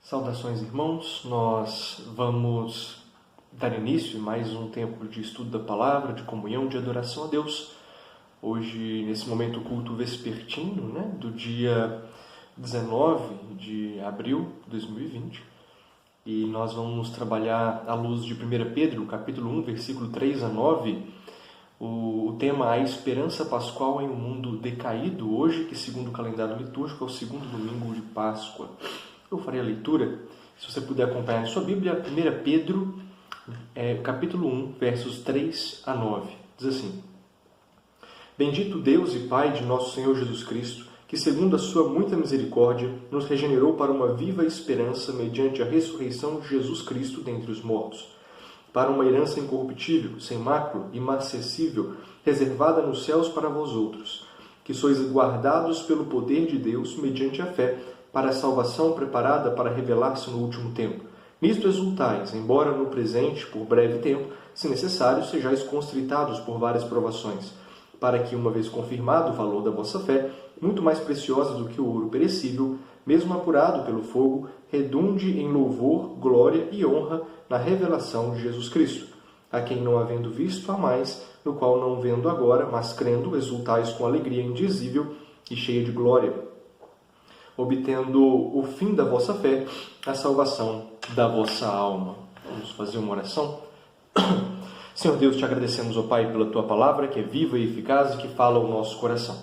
Saudações, irmãos. Nós vamos dar início a mais um tempo de estudo da palavra, de comunhão, de adoração a Deus. Hoje, nesse momento, o culto vespertino, do dia 19 de abril de 2020. E nós vamos trabalhar à luz de 1 Pedro, capítulo 1, versículo 3 a 9, o tema A Esperança Pascual em um Mundo Decaído, hoje, que segundo o calendário litúrgico é o segundo domingo de Páscoa. Eu farei a leitura, se você puder acompanhar em sua Bíblia, 1 Pedro, capítulo 1, versos 3 a 9. Diz assim: Bendito Deus e Pai de nosso Senhor Jesus Cristo, que segundo a sua muita misericórdia, nos regenerou para uma viva esperança mediante a ressurreição de Jesus Cristo dentre os mortos, para uma herança incorruptível, sem mácula, imarcessível, reservada nos céus para vós outros, que sois guardados pelo poder de Deus mediante a fé, para a salvação preparada para revelar-se no último tempo. Nisto exultais, embora no presente, por breve tempo, se necessário, sejais constritados por várias provações, para que, uma vez confirmado o valor da vossa fé, muito mais preciosa do que o ouro perecível, mesmo apurado pelo fogo, redunde em louvor, glória e honra na revelação de Jesus Cristo, a quem, não havendo visto, amais, no qual não vendo agora, mas crendo, exultais com alegria indizível e cheia de glória, obtendo o fim da vossa fé, a salvação da vossa alma. Vamos fazer uma oração? Senhor Deus, te agradecemos, ó Pai, pela Tua palavra, que é viva e eficaz e que fala ao nosso coração.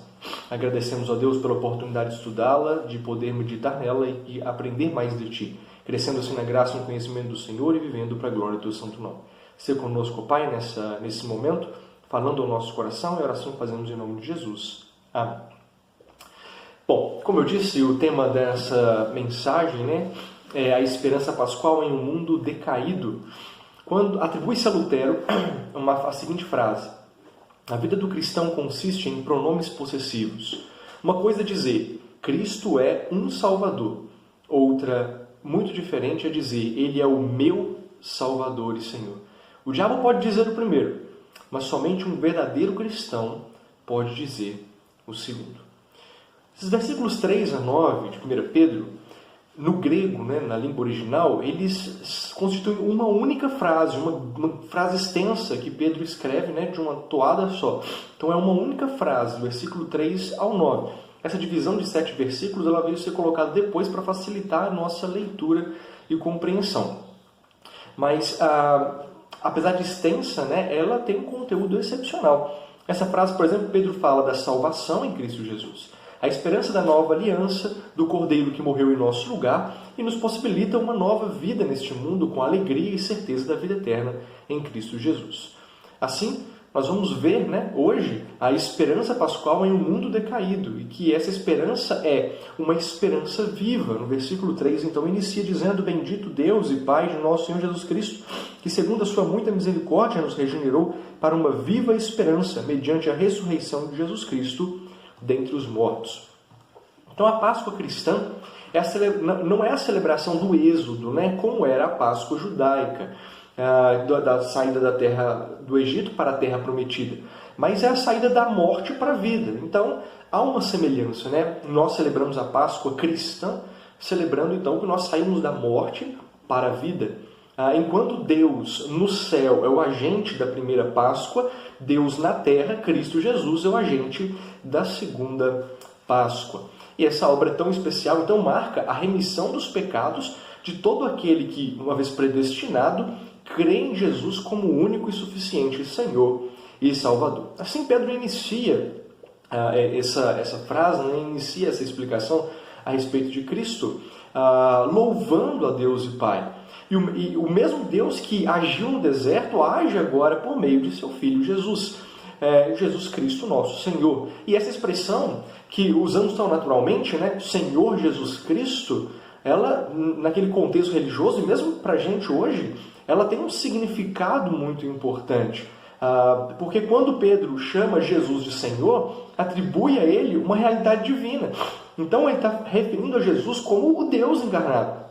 Agradecemos, ó Deus, pela oportunidade de estudá-la, de poder meditar nela e aprender mais de Ti, crescendo assim na graça e no conhecimento do Senhor e vivendo para a glória do Teu santo nome. Seja conosco, ó Pai, nesse momento, falando ao nosso coração, e a oração que fazemos em nome de Jesus. Amém. Bom, como eu disse, o tema dessa mensagem é a esperança pascual em um mundo decaído. Quando atribui-se a Lutero a seguinte frase: a vida do cristão consiste em pronomes possessivos. Uma coisa é dizer, Cristo é um Salvador. Outra, muito diferente, é dizer, Ele é o meu Salvador e Senhor. O diabo pode dizer o primeiro, mas somente um verdadeiro cristão pode dizer o segundo. Esses versículos 3 a 9 de 1 Pedro, no grego, na língua original, eles constituem uma única frase, uma frase extensa que Pedro escreve de uma toada só. Então é uma única frase, do versículo 3 ao 9. Essa divisão de 7 versículos ela veio ser colocada depois para facilitar a nossa leitura e compreensão. Mas, apesar de extensa, ela tem um conteúdo excepcional. Essa frase, por exemplo, Pedro fala da salvação em Cristo Jesus, a esperança da nova aliança, do Cordeiro que morreu em nosso lugar e nos possibilita uma nova vida neste mundo com alegria e certeza da vida eterna em Cristo Jesus. Assim, nós vamos ver hoje a esperança pascual em um mundo decaído e que essa esperança é uma esperança viva. No versículo 3, então, inicia dizendo: Bendito Deus e Pai de nosso Senhor Jesus Cristo, que segundo a sua muita misericórdia nos regenerou para uma viva esperança mediante a ressurreição de Jesus Cristo dentre os mortos. Então a Páscoa cristã não é a celebração do êxodo, como era a Páscoa judaica, da saída da terra do Egito para a terra prometida, mas é a saída da morte para a vida. Então há uma semelhança, Nós celebramos a Páscoa cristã, celebrando então que nós saímos da morte para a vida. Enquanto Deus no céu é o agente da primeira Páscoa, Deus na terra, Cristo Jesus, é o agente da segunda Páscoa. E essa obra é tão especial, então marca a remissão dos pecados de todo aquele que, uma vez predestinado, crê em Jesus como o único e suficiente Senhor e Salvador. Assim Pedro inicia essa frase, inicia essa explicação a respeito de Cristo, louvando a Deus e Pai. E o mesmo Deus que agiu no deserto, age agora por meio de seu Filho Jesus, Jesus Cristo nosso Senhor. E essa expressão que usamos tão naturalmente, Senhor Jesus Cristo, ela, naquele contexto religioso, e mesmo para a gente hoje, ela tem um significado muito importante. Porque quando Pedro chama Jesus de Senhor, atribui a ele uma realidade divina. Então ele está referindo a Jesus como o Deus encarnado.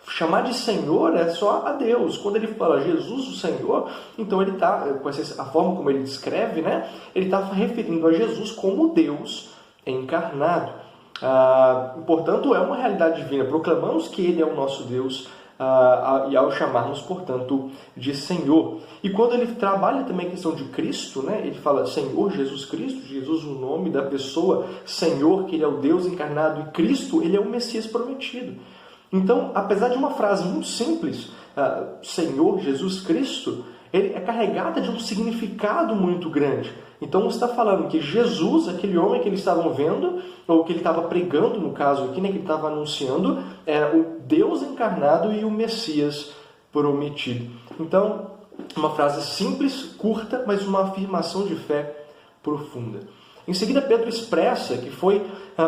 Chamar de Senhor é só a Deus. Quando ele fala Jesus, o Senhor, então ele está, com a forma como ele descreve, ele está referindo a Jesus como Deus encarnado. Portanto, é uma realidade divina. Proclamamos que Ele é o nosso Deus, e ao chamarmos, portanto, de Senhor. E quando ele trabalha também a questão de Cristo, né, ele fala Senhor Jesus Cristo, Jesus o nome da pessoa, Senhor, que Ele é o Deus encarnado, e Cristo, Ele é o Messias prometido. Então, apesar de uma frase muito simples, Senhor Jesus Cristo, ele é carregada de um significado muito grande. Então, você está falando que Jesus, aquele homem que eles estavam vendo, ou que ele estava pregando, no caso aqui, né, que ele estava anunciando, era o Deus encarnado e o Messias prometido. Então, uma frase simples, curta, mas uma afirmação de fé profunda. Em seguida, Pedro expressa que foi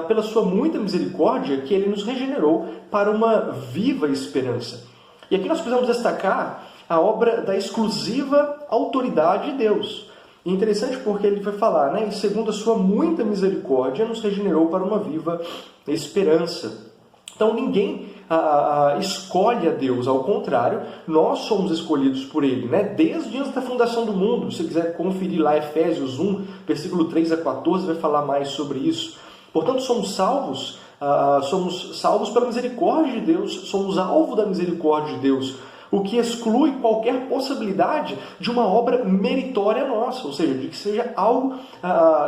pela sua muita misericórdia que ele nos regenerou para uma viva esperança. E aqui nós precisamos destacar a obra da exclusiva autoridade de Deus. E interessante porque ele vai falar, né, segundo a sua muita misericórdia, nos regenerou para uma viva esperança. Então ninguém escolhe a Deus, ao contrário, nós somos escolhidos por Ele, né? Desde antes da fundação do mundo. Se você quiser conferir lá Efésios 1, versículo 3 a 14, vai falar mais sobre isso. Portanto, somos salvos pela misericórdia de Deus, somos alvo da misericórdia de Deus, o que exclui qualquer possibilidade de uma obra meritória nossa, ou seja, de que seja algo,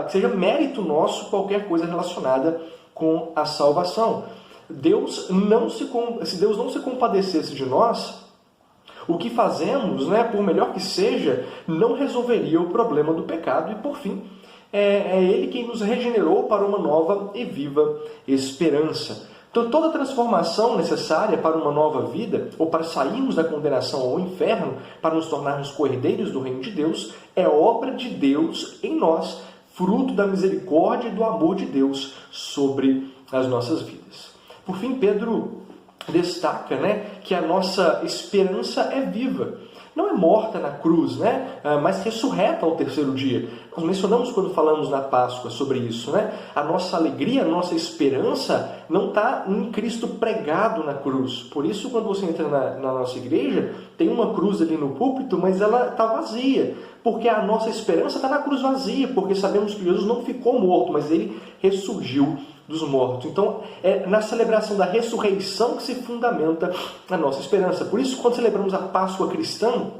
que seja mérito nosso qualquer coisa relacionada com a salvação. Se Deus não se compadecesse de nós, o que fazemos, né, por melhor que seja, não resolveria o problema do pecado e, por fim, é Ele quem nos regenerou para uma nova e viva esperança. Então, toda transformação necessária para uma nova vida, ou para sairmos da condenação ao inferno, para nos tornarmos co-herdeiros do reino de Deus, é obra de Deus em nós, fruto da misericórdia e do amor de Deus sobre as nossas vidas. Por fim, Pedro destaca, né, que a nossa esperança é viva. Não é morta na cruz, né, mas ressurreta ao terceiro dia. Nós mencionamos quando falamos na Páscoa sobre isso, né? A nossa alegria, a nossa esperança não está em Cristo pregado na cruz. Por isso, quando você entra na nossa igreja, tem uma cruz ali no púlpito, mas ela está vazia. Porque a nossa esperança está na cruz vazia, porque sabemos que Jesus não ficou morto, mas Ele ressurgiu dos mortos. Então, é na celebração da ressurreição que se fundamenta a nossa esperança. Por isso, quando celebramos a Páscoa cristã,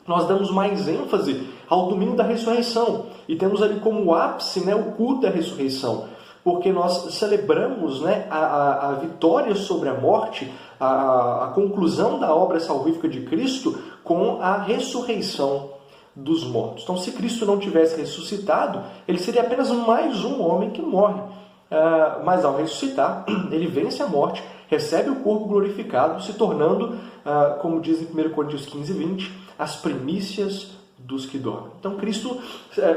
nós damos mais ênfase ao domingo da ressurreição. E temos ali como ápice, né, o culto da ressurreição. Porque nós celebramos, né, a vitória sobre a morte, a conclusão da obra salvífica de Cristo com a ressurreição dos mortos. Então, se Cristo não tivesse ressuscitado, ele seria apenas mais um homem que morre. Mas ao ressuscitar, ele vence a morte, recebe o corpo glorificado, se tornando, como diz em 1 Coríntios 15, 20, as primícias dos que dormem. Então Cristo,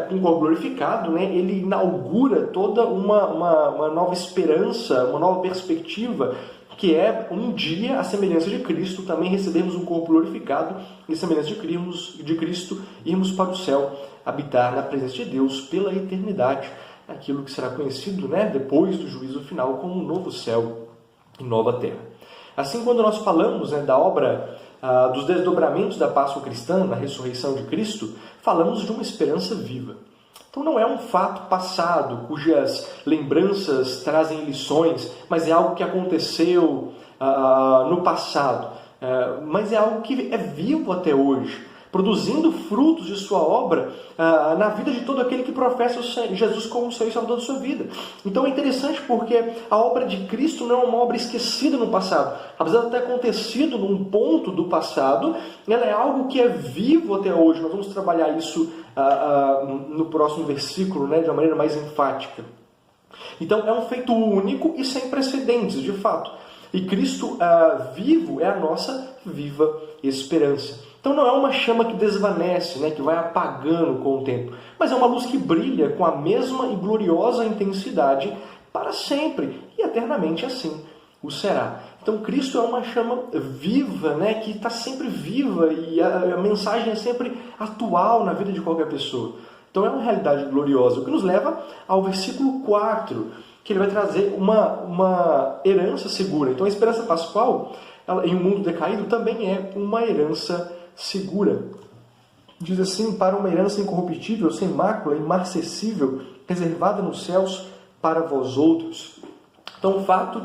com o corpo glorificado, né, ele inaugura toda uma nova esperança, uma nova perspectiva, que é um dia, a semelhança de Cristo, também recebermos um corpo glorificado e a semelhança de Cristo, irmos para o céu, habitar na presença de Deus pela eternidade, aquilo que será conhecido, né, depois do juízo final como um novo céu e nova terra. Assim, quando nós falamos, né, da obra dos desdobramentos da Páscoa cristã, na ressurreição de Cristo, falamos de uma esperança viva. Então não é um fato passado, cujas lembranças trazem lições, mas é algo que aconteceu no passado, mas é algo que é vivo até hoje, produzindo frutos de sua obra na vida de todo aquele que professa Jesus como o Senhor e Salvador da sua vida. Então é interessante porque a obra de Cristo não é uma obra esquecida no passado. Apesar de ter acontecido num ponto do passado, ela é algo que é vivo até hoje. Nós vamos trabalhar isso no próximo versículo, né, de uma maneira mais enfática. Então é um feito único e sem precedentes, de fato. E Cristo vivo é a nossa viva esperança. Então não é uma chama que desvanece, né, que vai apagando com o tempo, mas é uma luz que brilha com a mesma e gloriosa intensidade para sempre e eternamente assim o será. Então Cristo é uma chama viva, né, que está sempre viva e a mensagem é sempre atual na vida de qualquer pessoa. Então é uma realidade gloriosa, o que nos leva ao versículo 4, que ele vai trazer uma herança segura. Então a esperança pascual, ela, em um mundo decaído, também é uma herança segura. Diz assim: para uma herança incorruptível, sem mácula, imarcessível, reservada nos céus para vós outros. Então, o fato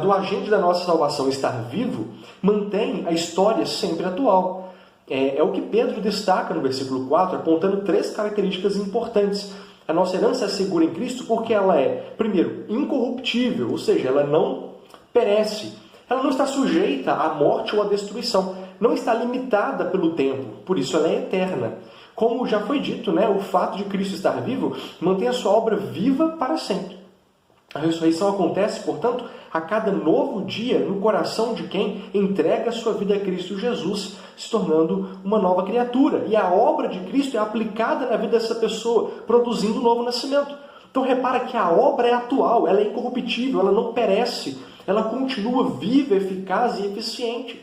do agente da nossa salvação estar vivo mantém a história sempre atual. É o que Pedro destaca no versículo 4, apontando 3 características importantes. A nossa herança é segura em Cristo porque ela é, primeiro, incorruptível, ou seja, ela não perece. Ela não está sujeita à morte ou à destruição. Não está limitada pelo tempo, por isso ela é eterna. Como já foi dito, o fato de Cristo estar vivo mantém a sua obra viva para sempre. A ressurreição acontece, portanto, a cada novo dia no coração de quem entrega a sua vida a Cristo Jesus, se tornando uma nova criatura. E a obra de Cristo é aplicada na vida dessa pessoa, produzindo um novo nascimento. Então repara que a obra é atual, ela é incorruptível, ela não perece, ela continua viva, eficaz e eficiente.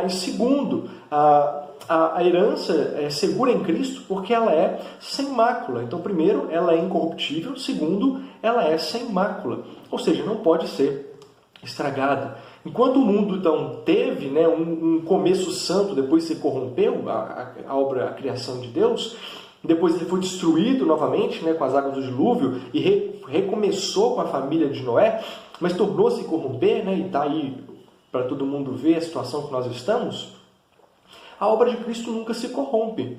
E segundo, a herança é segura em Cristo porque ela é sem mácula. Então, primeiro, ela é incorruptível. Segundo, ela é sem mácula. Ou seja, não pode ser estragada. Enquanto o mundo, então, teve um começo santo, depois se corrompeu, a criação de Deus, depois ele foi destruído novamente com as águas do dilúvio e recomeçou com a família de Noé, mas tornou-se corromper, e está aí para todo mundo ver a situação que nós estamos. A obra de Cristo nunca se corrompe.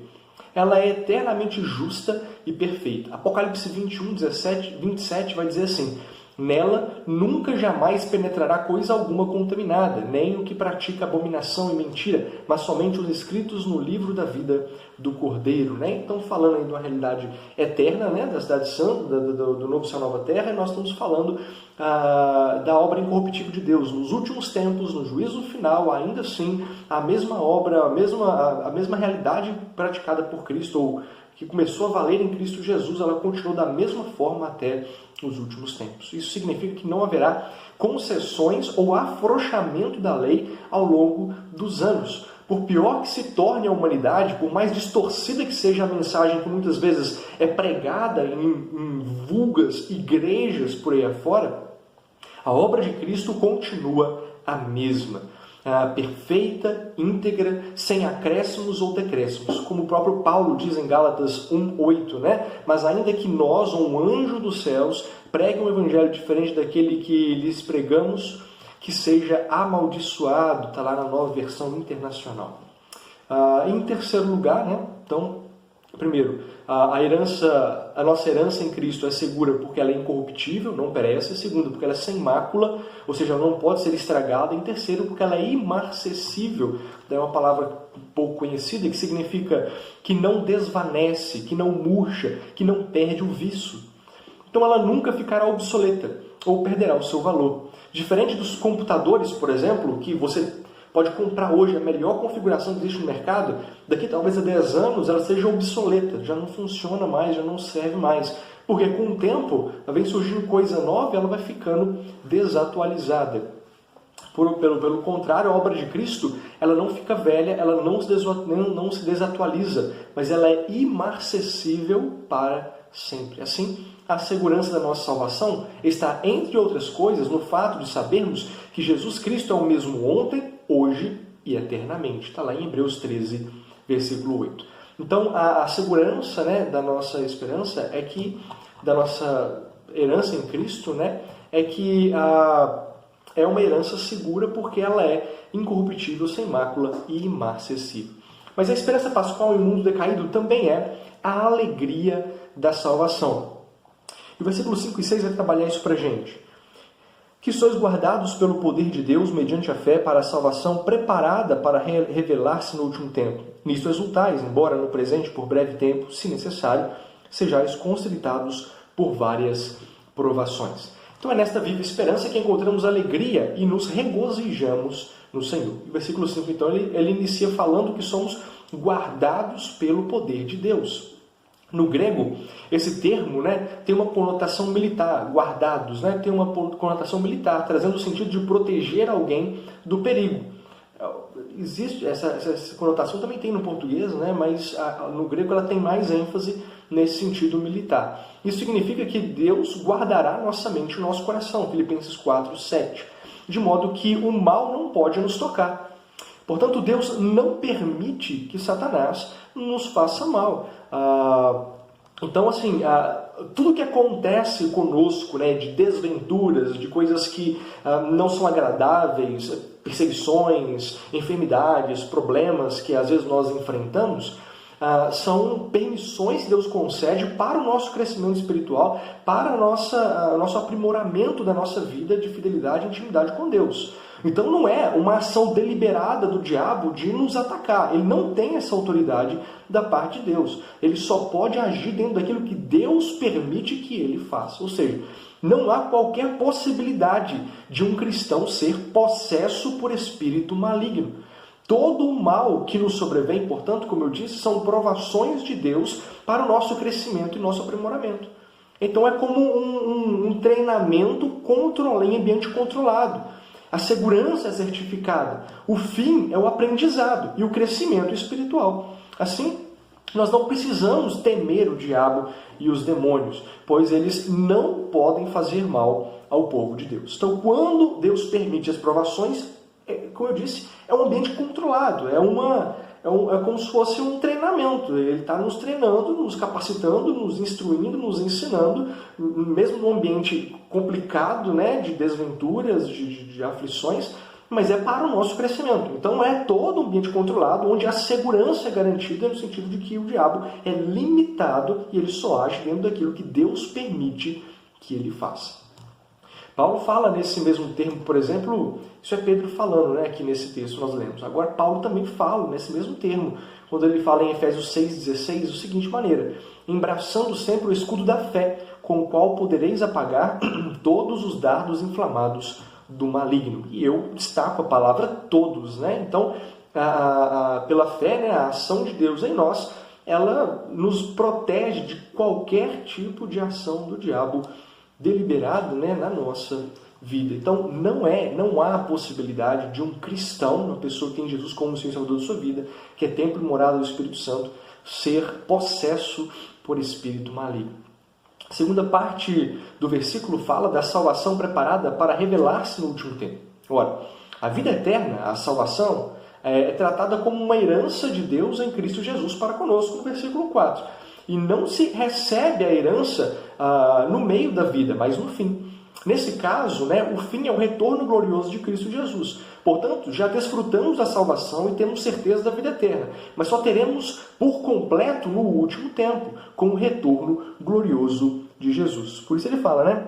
Ela é eternamente justa e perfeita. Apocalipse 21, 27 vai dizer assim: nela nunca jamais penetrará coisa alguma contaminada, nem o que pratica abominação e mentira, mas somente os escritos no livro da vida do Cordeiro. Então, falando aí de uma realidade eterna, da cidade santa, do novo céu, nova terra, e nós estamos falando da obra incorruptível de Deus. Nos últimos tempos, no juízo final, ainda assim, a mesma obra, a mesma realidade praticada por Cristo, ou que começou a valer em Cristo Jesus, ela continuou da mesma forma até os últimos tempos. Isso significa que não haverá concessões ou afrouxamento da lei ao longo dos anos. Por pior que se torne a humanidade, por mais distorcida que seja a mensagem que muitas vezes é pregada em vulgas igrejas por aí afora, a obra de Cristo continua a mesma. Perfeita, íntegra, sem acréscimos ou decréscimos, como o próprio Paulo diz em Gálatas 1:8, Mas ainda que nós, ou um anjo dos céus, pregue um evangelho diferente daquele que lhes pregamos, que seja amaldiçoado, está lá na Nova Versão Internacional. Em terceiro lugar, então, primeiro, a nossa herança em Cristo é segura porque ela é incorruptível, não perece. Segundo, porque ela é sem mácula, ou seja, ela não pode ser estragada. Em terceiro, porque ela é imarcessível, é uma palavra pouco conhecida, que significa que não desvanece, que não murcha, que não perde o viço. Então ela nunca ficará obsoleta ou perderá o seu valor. Diferente dos computadores, por exemplo, que você pode comprar hoje a melhor configuração que existe no mercado, daqui talvez a 10 anos ela seja obsoleta, já não funciona mais, já não serve mais. Porque com o tempo vem surgindo coisa nova e ela vai ficando desatualizada. Pelo contrário, a obra de Cristo ela não fica velha, ela não se desatualiza, mas ela é imarcessível para sempre. Assim, a segurança da nossa salvação está, entre outras coisas, no fato de sabermos que Jesus Cristo é o mesmo ontem, hoje e eternamente. Está lá em Hebreus 13, versículo 8. Então, a segurança da nossa esperança da nossa herança em Cristo, é que é uma herança segura porque ela é incorruptível, sem mácula e imarcessível. Mas a esperança pascual em um mundo decaído também é a alegria da salvação. E o versículo 5 e 6 vai trabalhar isso para a gente. Que sois guardados pelo poder de Deus mediante a fé para a salvação preparada para revelar-se no último tempo. Nisto exultais, embora no presente, por breve tempo, se necessário, sejais constritados por várias provações. Então é nesta viva esperança que encontramos alegria e nos regozijamos no Senhor. O versículo 5, então, ele inicia falando que somos guardados pelo poder de Deus. No grego, esse termo tem uma conotação militar, guardados, tem uma conotação militar, trazendo o sentido de proteger alguém do perigo. Existe essa conotação, também tem no português, mas no grego ela tem mais ênfase nesse sentido militar. Isso significa que Deus guardará nossa mente e nosso coração, Filipenses 4:7, de modo que o mal não pode nos tocar. Portanto, Deus não permite que Satanás nos faça mal. Então, assim, tudo que acontece conosco, né, de desventuras, de coisas que não são agradáveis, perseguições, enfermidades, problemas que às vezes nós enfrentamos, são permissões que Deus concede para o nosso crescimento espiritual, para o nosso aprimoramento da nossa vida de fidelidade e intimidade com Deus. Então não é uma ação deliberada do diabo de nos atacar. Ele não tem essa autoridade da parte de Deus. Ele só pode agir dentro daquilo que Deus permite que ele faça. Ou seja, não há qualquer possibilidade de um cristão ser possesso por espírito maligno. Todo o mal que nos sobrevém, portanto, como eu disse, são provações de Deus para o nosso crescimento e nosso aprimoramento. Então é como um treinamento em ambiente controlado. A segurança é certificada. O fim é o aprendizado e o crescimento espiritual. Assim, nós não precisamos temer o diabo e os demônios, pois eles não podem fazer mal ao povo de Deus. Então, quando Deus permite as provações, como eu disse, é um ambiente controlado, é como se fosse um treinamento. Ele está nos treinando, nos capacitando, nos instruindo, nos ensinando, mesmo num ambiente complicado, né, de desventuras, de aflições, mas é para o nosso crescimento. Então é todo um ambiente controlado, onde a segurança é garantida, no sentido de que o diabo é limitado e ele só age dentro daquilo que Deus permite que ele faça. Paulo fala nesse mesmo termo, por exemplo, isso é Pedro falando, né, aqui nesse texto nós lemos. Agora Paulo também fala nesse mesmo termo, quando ele fala em Efésios 6,16, da seguinte maneira: embraçando sempre o escudo da fé, com o qual podereis apagar todos os dardos inflamados do maligno. E eu destaco a palavra todos, né? Então, pela fé, né, a ação de Deus em nós, ela nos protege de qualquer tipo de ação do diabo deliberado, né, na nossa vida. Então, não há possibilidade de um cristão, uma pessoa que tem Jesus como Senhor e Salvador da sua vida, que é templo e morada do Espírito Santo, ser possesso por espírito maligno. A segunda parte do versículo fala da salvação preparada para revelar-se no último tempo. Ora, a vida eterna, a salvação, é tratada como uma herança de Deus em Cristo Jesus para conosco, no versículo 4. E não se recebe a herança no meio da vida, mas no fim. Nesse caso, né, o fim é o retorno glorioso de Cristo Jesus. Portanto, já desfrutamos da salvação e temos certeza da vida eterna, mas só teremos por completo no último tempo, com o retorno glorioso de Jesus. Por isso ele fala, né,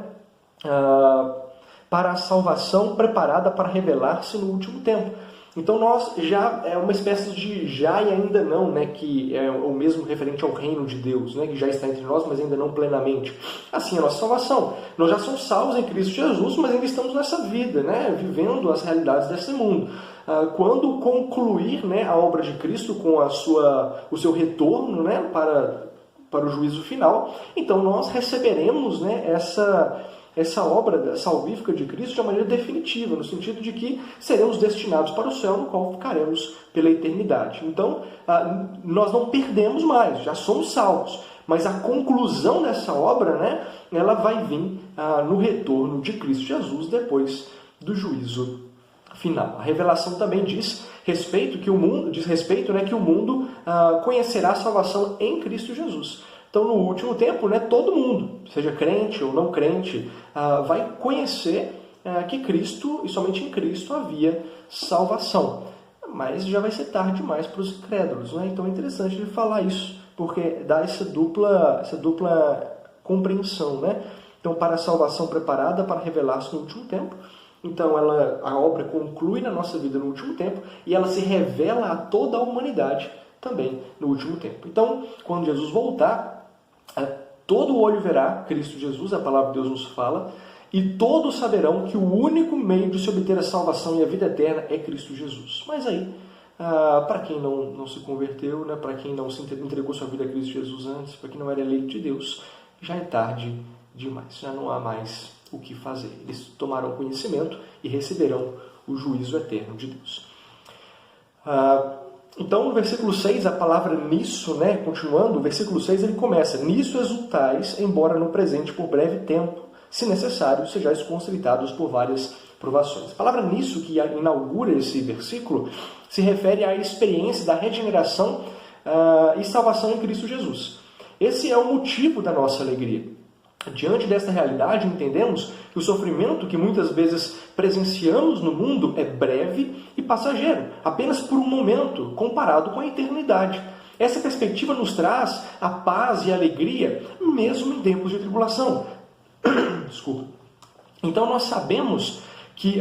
para a salvação preparada para revelar-se no último tempo. Então nós já é uma espécie de já e ainda não, né, que é o mesmo referente ao reino de Deus, né, que já está entre nós, mas ainda não plenamente. Assim é a nossa salvação. Nós já somos salvos em Cristo Jesus, mas ainda estamos nessa vida, né, vivendo as realidades desse mundo. Quando concluir, né, a obra de Cristo com o seu retorno, né, para o juízo final, então nós receberemos, né, essa obra salvífica de Cristo de uma maneira definitiva, no sentido de que seremos destinados para o céu, no qual ficaremos pela eternidade. Então, nós não perdemos mais, já somos salvos, mas a conclusão dessa obra, né, ela vai vir no retorno de Cristo Jesus depois do juízo final. A revelação também diz respeito, né, que o mundo conhecerá a salvação em Cristo Jesus. Então, no último tempo, né, todo mundo, seja crente ou não crente, vai conhecer que Cristo, e somente em Cristo, havia salvação. Mas já vai ser tarde demais para os incrédulos, né? Então é interessante ele falar isso, porque dá essa dupla compreensão, né? Então, para a salvação preparada para revelar-se no último tempo. Então, a obra conclui na nossa vida no último tempo e ela se revela a toda a humanidade também no último tempo. Então, quando Jesus voltar, todo olho verá Cristo Jesus, a palavra de Deus nos fala, e todos saberão que o único meio de se obter a salvação e a vida eterna é Cristo Jesus. Mas aí, para quem não se converteu, né, para quem não se entregou sua vida a Cristo Jesus antes, para quem não era eleito de Deus, já é tarde demais, já não há mais o que fazer. Eles tomarão conhecimento e receberão o juízo eterno de Deus. Então, no versículo 6, a palavra nisso, né, continuando, o versículo 6 ele começa: nisso exultais, embora no presente por breve tempo, se necessário, sejais constritados por várias provações. A palavra nisso, que inaugura esse versículo, se refere à experiência da regeneração e salvação em Cristo Jesus. Esse é o motivo da nossa alegria. Diante desta realidade, entendemos que o sofrimento que muitas vezes presenciamos no mundo é breve e passageiro, apenas por um momento, comparado com a eternidade. Essa perspectiva nos traz a paz e a alegria, mesmo em tempos de tribulação. Desculpa. Então nós sabemos que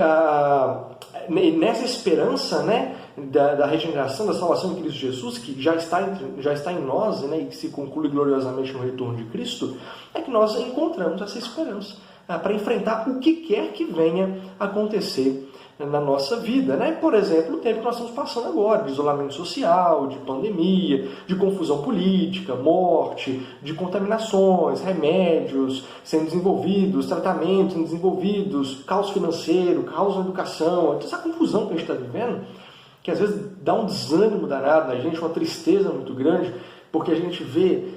nessa esperança, né, da regeneração, da salvação em Cristo Jesus, que já está em nós, né, e que se conclui gloriosamente no retorno de Cristo, é que nós encontramos essa esperança para enfrentar o que quer que venha acontecer na nossa vida, né? Por exemplo, o tempo que nós estamos passando agora, de isolamento social, de pandemia, de confusão política, morte, de contaminações, remédios sendo desenvolvidos, tratamentos sendo desenvolvidos, caos financeiro, caos na educação, essa confusão que a gente está vivendo, que às vezes dá um desânimo danado na gente, uma tristeza muito grande, porque a gente vê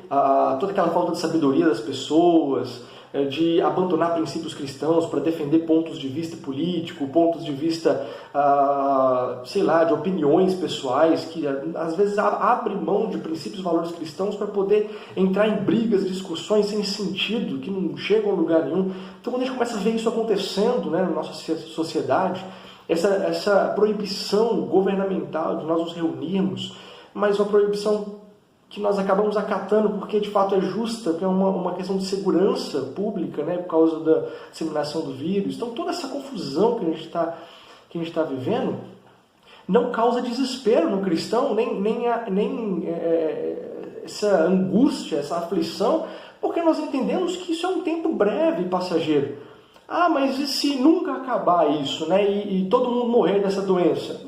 toda aquela falta de sabedoria das pessoas, de abandonar princípios cristãos para defender pontos de vista político, pontos de vista, de opiniões pessoais, que às vezes abrem mão de princípios e valores cristãos para poder entrar em brigas, discussões sem sentido, que não chegam a lugar nenhum. Então, quando a gente começa a ver isso acontecendo, né, na nossa sociedade, essa proibição governamental de nós nos reunirmos, mas uma proibição que nós acabamos acatando porque de fato é justa, porque é uma questão de segurança pública, né, por causa da disseminação do vírus. Então toda essa confusão que a gente está vivendo não causa desespero no cristão, nem essa angústia, essa aflição, porque nós entendemos que isso é um tempo breve e passageiro. Mas e se nunca acabar isso, né, e todo mundo morrer dessa doença?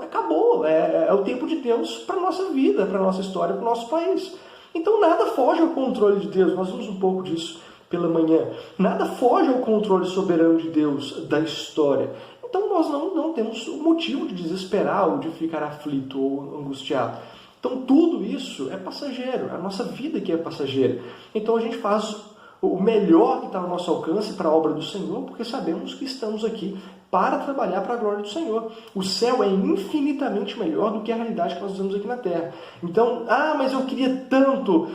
Acabou, é o tempo de Deus para a nossa vida, para a nossa história, para o nosso país. Então nada foge ao controle de Deus, nós vimos um pouco disso pela manhã. Nada foge ao controle soberano de Deus da história. Então nós não temos motivo de desesperar ou de ficar aflito ou angustiado. Então tudo isso é passageiro, a nossa vida que é passageira. Então a gente faz o melhor que está ao nosso alcance para a obra do Senhor, porque sabemos que estamos aqui para trabalhar para a glória do Senhor. O céu é infinitamente melhor do que a realidade que nós vivemos aqui na Terra. Então, mas eu queria tanto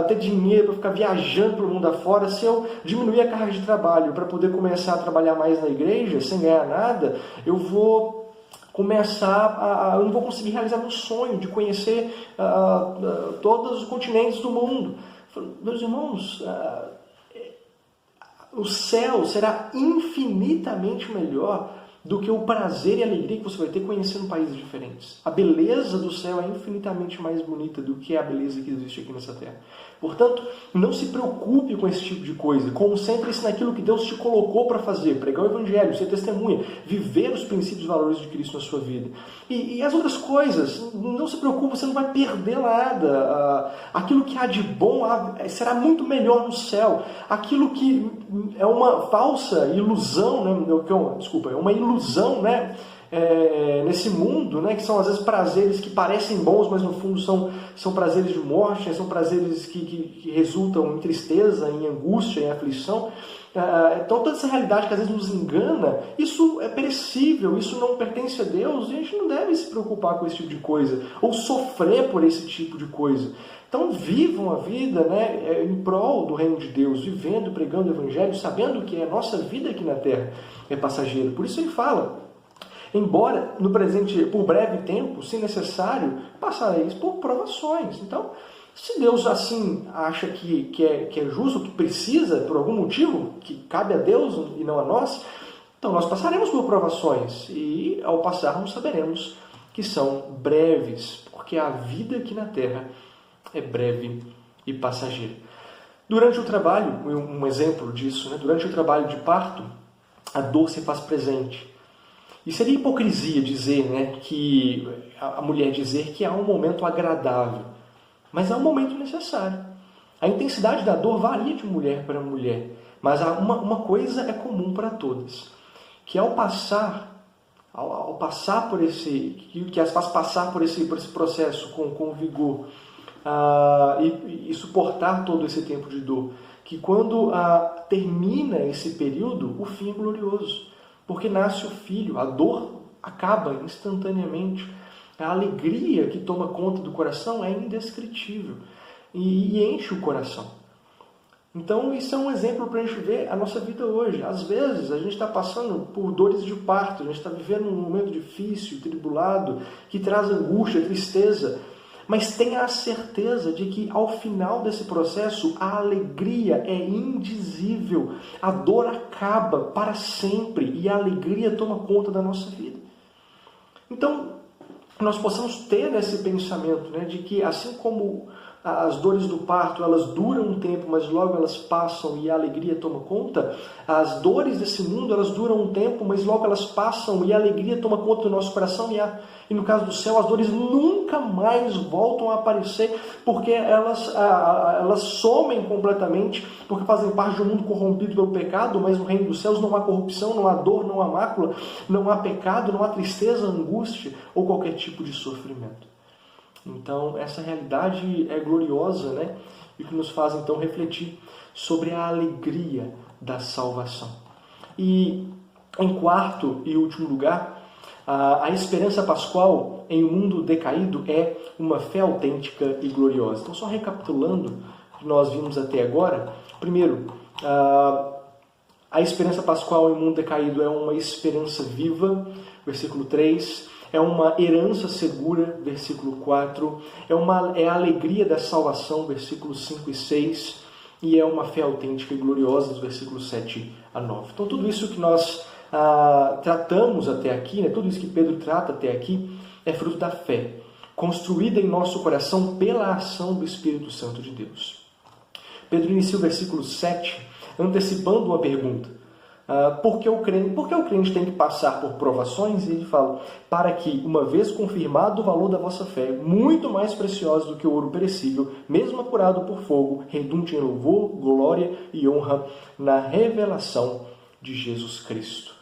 ter dinheiro para ficar viajando pelo mundo afora, se eu diminuir a carga de trabalho para poder começar a trabalhar mais na igreja, sem ganhar nada, eu vou eu não vou conseguir realizar meu sonho de conhecer todos os continentes do mundo. Meus irmãos, o céu será infinitamente melhor do que o prazer e a alegria que você vai ter conhecendo países diferentes. A beleza do céu é infinitamente mais bonita do que a beleza que existe aqui nessa terra. Portanto, não se preocupe com esse tipo de coisa. Concentre-se naquilo que Deus te colocou para fazer. Pregar o Evangelho, ser testemunha, viver os princípios e valores de Cristo na sua vida. E as outras coisas, não se preocupe, você não vai perder nada. Aquilo que há de bom será muito melhor no céu. Aquilo que é uma falsa ilusão, né? É uma ilusão, né? Nesse mundo, né, que são às vezes prazeres que parecem bons, mas no fundo são prazeres de morte, são prazeres que resultam em tristeza, em angústia, em aflição. Então toda essa realidade que às vezes nos engana, isso é perecível, isso não pertence a Deus, e a gente não deve se preocupar com esse tipo de coisa, ou sofrer por esse tipo de coisa. Então vivam a vida, né, em prol do reino de Deus, vivendo, pregando o Evangelho, sabendo que a nossa vida aqui na terra é passageira. Por isso ele fala: embora no presente, por breve tempo, se necessário, passareis por provações. Então, se Deus assim acha que é justo, que precisa, por algum motivo, que cabe a Deus e não a nós, então nós passaremos por provações. E ao passarmos, saberemos que são breves, porque a vida aqui na terra é breve e passageira. Durante o trabalho, um exemplo disso, né? Durante o trabalho de parto, a dor se faz presente. E seria hipocrisia dizer, né, que a mulher dizer que há um momento agradável, mas há um momento necessário. A intensidade da dor varia de mulher para mulher, mas uma coisa é comum para todas, que ao passar por que as faz passar por esse processo com vigor e suportar todo esse tempo de dor, que quando termina esse período, o fim é glorioso. Porque nasce o filho, a dor acaba instantaneamente. A alegria que toma conta do coração é indescritível e enche o coração. Então isso é um exemplo para a gente ver a nossa vida hoje. Às vezes a gente está passando por dores de parto, a gente está vivendo um momento difícil, tribulado, que traz angústia, tristeza. Mas tenha a certeza de que ao final desse processo a alegria é indizível. A dor acaba para sempre e a alegria toma conta da nossa vida. Então, nós possamos ter esse pensamento, né, de que assim como as dores do parto, elas duram um tempo, mas logo elas passam e a alegria toma conta, as dores desse mundo, elas duram um tempo, mas logo elas passam e a alegria toma conta do nosso coração, e no caso do céu, as dores nunca mais voltam a aparecer, porque elas somem completamente, porque fazem parte de um mundo corrompido pelo pecado, mas no reino dos céus não há corrupção, não há dor, não há mácula, não há pecado, não há tristeza, angústia ou qualquer tipo de sofrimento. Então, essa realidade é gloriosa, né? E que nos faz, então, refletir sobre a alegria da salvação. E, em quarto e último lugar, a esperança pascual em um mundo decaído é uma fé autêntica e gloriosa. Então, só recapitulando o que nós vimos até agora. Primeiro, a esperança pascual em um mundo decaído é uma esperança viva, versículo 3. É uma herança segura, versículo 4. É a alegria da salvação, versículos 5 e 6. E é uma fé autêntica e gloriosa, dos versículos 7 a 9. Então, tudo isso que nós tratamos até aqui, né, tudo isso que Pedro trata até aqui, é fruto da fé, construída em nosso coração pela ação do Espírito Santo de Deus. Pedro inicia o versículo 7 antecipando uma pergunta. Por que o crente tem que passar por provações? E ele fala, para que, uma vez confirmado o valor da vossa fé, muito mais preciosa do que o ouro perecível, mesmo apurado por fogo, redunde em louvor, glória e honra na revelação de Jesus Cristo.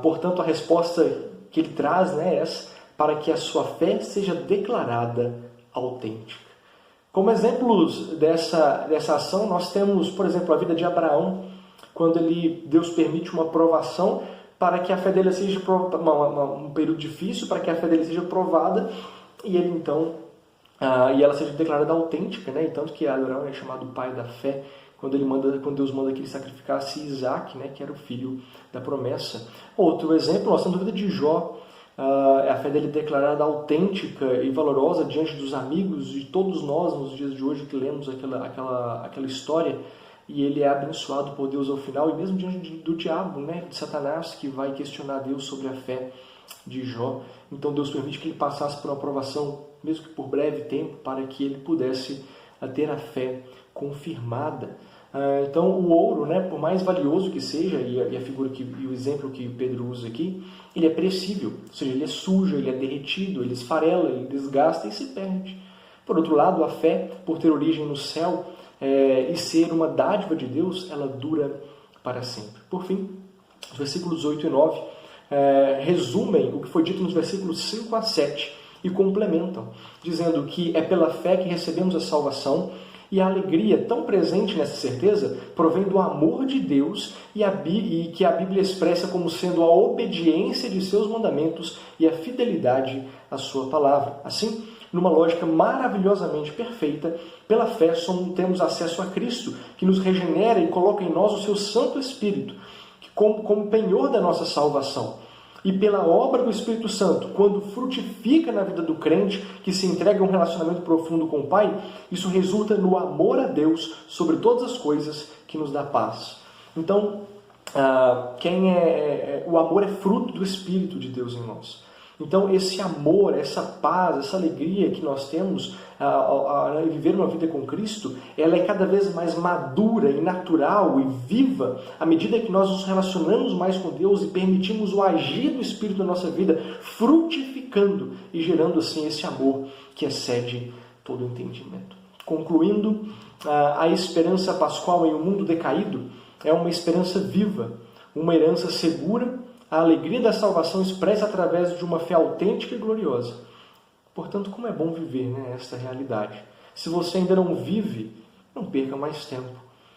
Portanto, a resposta que ele traz, né, é essa, para que a sua fé seja declarada autêntica. Como exemplos dessa ação, nós temos, por exemplo, a vida de Abraão, quando Deus permite uma provação para que a fé dele seja um período difícil, para que a fé dele seja provada, e ele então e ela seja declarada autêntica, né? E tanto que Abraão é chamado pai da fé, quando Deus manda que ele sacrificasse Isaac, né? Que era o filho da promessa. Outro exemplo, nós temos a vida de Jó, a fé dele declarada autêntica e valorosa diante dos amigos de todos nós nos dias de hoje que lemos aquela história. E ele é abençoado por Deus ao final, e mesmo diante do diabo, né, de Satanás, que vai questionar Deus sobre a fé de Jó. Então Deus permite que ele passasse por uma provação, mesmo que por breve tempo, para que ele pudesse ter a fé confirmada. Então o ouro, né, por mais valioso que seja, e a figura e o exemplo que Pedro usa aqui, ele é perecível, ou seja, ele é sujo, ele é derretido, ele esfarela, ele desgasta e se perde. Por outro lado, a fé, por ter origem no céu, e ser uma dádiva de Deus, ela dura para sempre. Por fim, os versículos 8 e 9 resumem o que foi dito nos versículos 5 a 7 e complementam, dizendo que é pela fé que recebemos a salvação, e a alegria tão presente nessa certeza provém do amor de Deus e que a Bíblia expressa como sendo a obediência de seus mandamentos e a fidelidade à sua palavra. Assim, numa lógica maravilhosamente perfeita, pela fé temos acesso a Cristo, que nos regenera e coloca em nós o seu Santo Espírito, como penhor da nossa salvação. E pela obra do Espírito Santo, quando frutifica na vida do crente, que se entrega a um relacionamento profundo com o Pai, isso resulta no amor a Deus sobre todas as coisas, que nos dá paz. Então, o amor é fruto do Espírito de Deus em nós. Então, esse amor, essa paz, essa alegria que nós temos a viver uma vida com Cristo, ela é cada vez mais madura e natural e viva à medida que nós nos relacionamos mais com Deus e permitimos o agir do Espírito na nossa vida, frutificando e gerando assim esse amor que excede todo entendimento. Concluindo, a esperança pascual em um mundo decaído é uma esperança viva, uma herança segura, a alegria da salvação expressa através de uma fé autêntica e gloriosa. Portanto, como é bom viver, né, esta realidade. Se você ainda não vive, não perca mais tempo.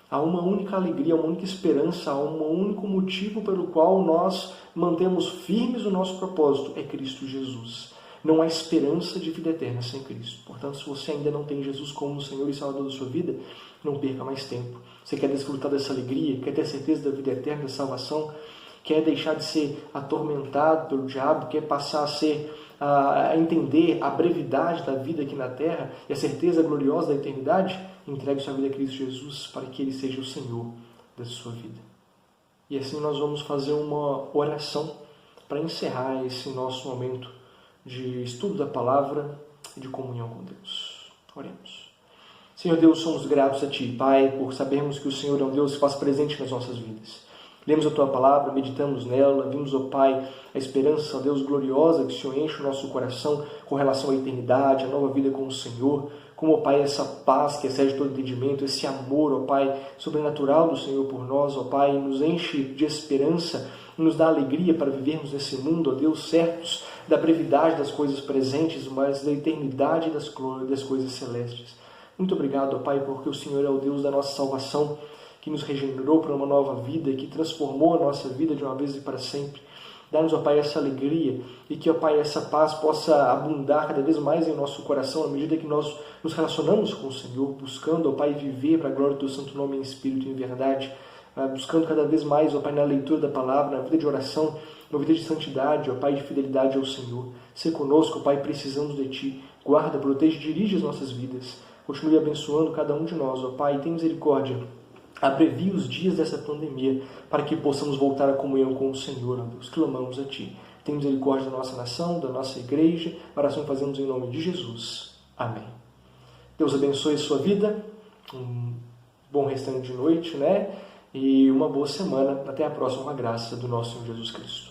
Há uma única alegria, uma única esperança, há um único motivo pelo qual nós mantemos firmes o nosso propósito, é Cristo Jesus. Não há esperança de vida eterna sem Cristo. Portanto, se você ainda não tem Jesus como Senhor e Salvador da sua vida, não perca mais tempo. Você quer desfrutar dessa alegria, quer ter certeza da vida eterna, da salvação, quer deixar de ser atormentado pelo diabo, quer passar a entender a brevidade da vida aqui na terra e a certeza gloriosa da eternidade, entregue sua vida a Cristo Jesus para que Ele seja o Senhor da sua vida. E assim nós vamos fazer uma oração para encerrar esse nosso momento de estudo da palavra e de comunhão com Deus. Oremos. Senhor Deus, somos gratos a Ti, Pai, por sabermos que o Senhor é um Deus que faz presente nas nossas vidas. Lemos a Tua Palavra, meditamos nela, vimos, ó Pai, a esperança, ó Deus, gloriosa que o Senhor enche o nosso coração com relação à eternidade, à nova vida com o Senhor. Como, ó Pai, essa paz que excede todo entendimento, esse amor, ó Pai, sobrenatural do Senhor por nós, ó Pai, nos enche de esperança, nos dá alegria para vivermos nesse mundo, ó Deus, certos da brevidade das coisas presentes, mas da eternidade das coisas celestes. Muito obrigado, ó Pai, porque o Senhor é o Deus da nossa salvação, que nos regenerou para uma nova vida, que transformou a nossa vida de uma vez e para sempre. Dá-nos, ó Pai, essa alegria e que, ó Pai, essa paz possa abundar cada vez mais em nosso coração à medida que nós nos relacionamos com o Senhor, buscando, ó Pai, viver para a glória do Teu santo nome em espírito e em verdade, buscando cada vez mais, ó Pai, na leitura da palavra, na vida de oração, na vida de santidade, ó Pai, de fidelidade ao Senhor. Se conosco, ó Pai, precisamos de Ti. Guarda, protege, dirige as nossas vidas. Continue abençoando cada um de nós, ó Pai, tem misericórdia. Abrevie os dias dessa pandemia para que possamos voltar à comunhão com o Senhor, ó Deus. Clamamos a Ti. Tem misericórdia da nossa nação, da nossa igreja. Oração fazemos em nome de Jesus. Amém. Deus abençoe a sua vida. Um bom restante de noite, né? E uma boa semana. Até a próxima graça do nosso Senhor Jesus Cristo.